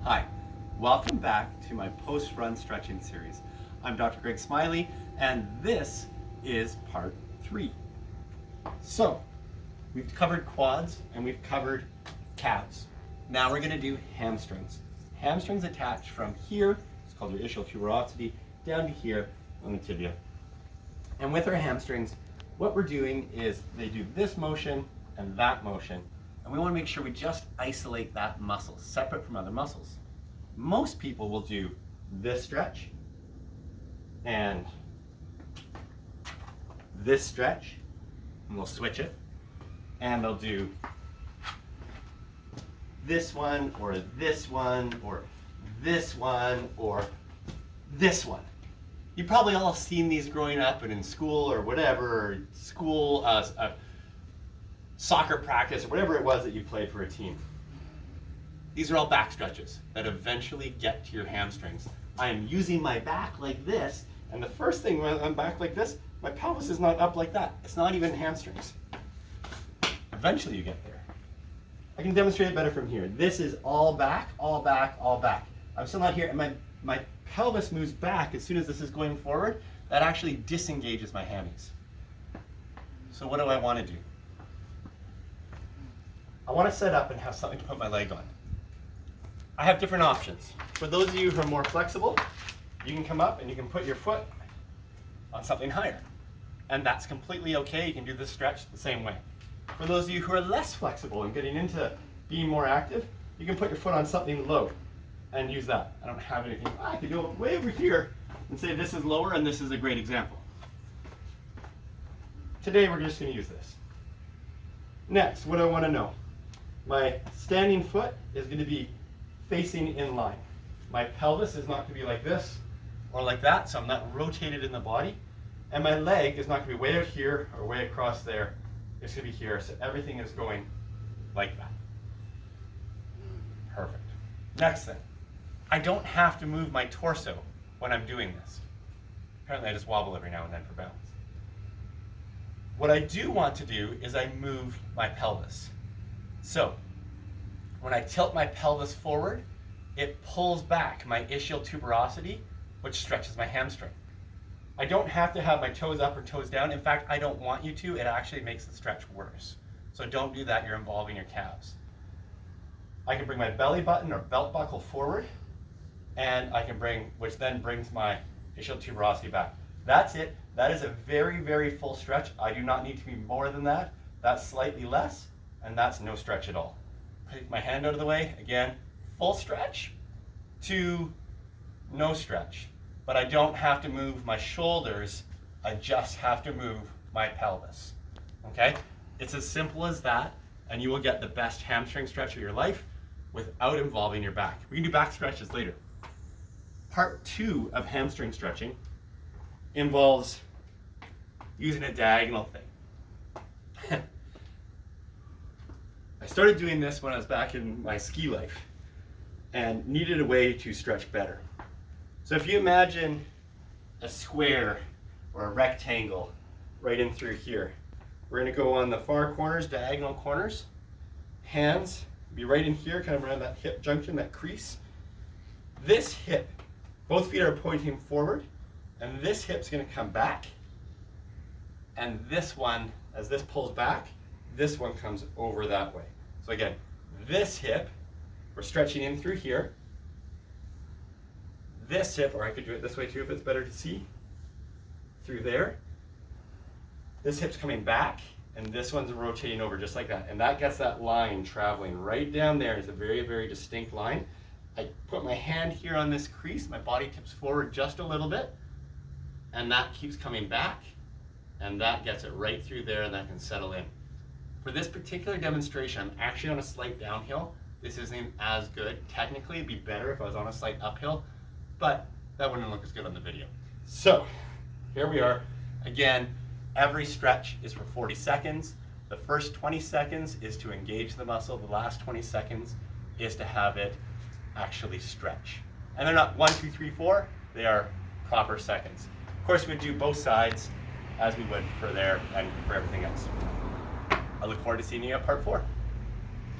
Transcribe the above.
Hi, welcome back to my post-run stretching series. I'm Dr. Greg Smiley, and this is part 3. So, we've covered quads and we've covered calves. Now we're going to do hamstrings. Hamstrings attach from here, it's called your ischial tuberosity, down to here on the tibia. And with our hamstrings, what we're doing is they do this motion and that motion, and we want to make sure we just isolate that muscle, separate from other muscles. Most people will do this stretch and this stretch, and they'll switch it, and they'll do this one, or this one, or this one, or this one. You've probably all seen these growing up and in school or whatever, or school, soccer practice, or whatever it was that you played for a team. These are all back stretches that eventually get to your hamstrings. I am using my back like this, and the first thing when I'm back like this, my pelvis is not up like that. It's not even hamstrings. Eventually you get there. I can demonstrate it better from here. This is all back, all back, all back. I'm still not here, and my pelvis moves back as soon as this is going forward. That actually disengages my hammies. So what do I want to do? I want to set up and have something to put my leg on. I have different options. For those of you who are more flexible, you can come up and you can put your foot on something higher. And that's completely okay. You can do this stretch the same way. For those of you who are less flexible and getting into being more active, you can put your foot on something low and use that. I don't have anything. I could go way over here and say this is lower, and this is a great example. Today we're just going to use this. Next, what do I want to know? My standing foot is going to be facing in line. My pelvis is not going to be like this or like that, so I'm not rotated in the body. And my leg is not going to be way out here or way across there. It's going to be here, so everything is going like that. Perfect. Next thing, I don't have to move my torso when I'm doing this. Apparently I just wobble every now and then for balance. What I do want to do is I move my pelvis. So, when I tilt my pelvis forward, it pulls back my ischial tuberosity, which stretches my hamstring. I don't have to have my toes up or toes down. In fact, I don't want you to. It actually makes the stretch worse. So don't do that. You're involving your calves. I can bring my belly button or belt buckle forward, and I can bring, which then brings my ischial tuberosity back. That's it. That is a very, very full stretch. I do not need to be more than that. That's slightly less, and that's no stretch at all. Take my hand out of the way. Again, full stretch to no stretch. But I don't have to move my shoulders. I just have to move my pelvis. Okay? It's as simple as that, and you will get the best hamstring stretch of your life without involving your back. We can do back stretches later. Part 2 of hamstring stretching involves using a diagonal thing. I started doing this when I was back in my ski life and needed a way to stretch better. So if you imagine a square or a rectangle right in through here, we're going to go on the far corners, diagonal corners. Hands be right in here, kind of around that hip junction, that crease. This hip, both feet are pointing forward, and this hip's going to come back. And this one, as this pulls back, this one comes over that way. So again, this hip, we're stretching in through here. This hip, or I could do it this way too if it's better to see, through there. This hip's coming back, and this one's rotating over just like that. And that gets that line traveling right down there. It's a very, very distinct line. I put my hand here on this crease, my body tips forward just a little bit, and that keeps coming back, and that gets it right through there, and that can settle in. For this particular demonstration, I'm actually on a slight downhill. This isn't as good. Technically, it'd be better if I was on a slight uphill, but that wouldn't look as good on the video. So, here we are. Again, every stretch is for 40 seconds. The first 20 seconds is to engage the muscle. The last 20 seconds is to have it actually stretch. And they're not 1, 2, 3, 4. They are proper seconds. Of course, we would do both sides as we would for there and for everything else. I look forward to seeing you at part 4.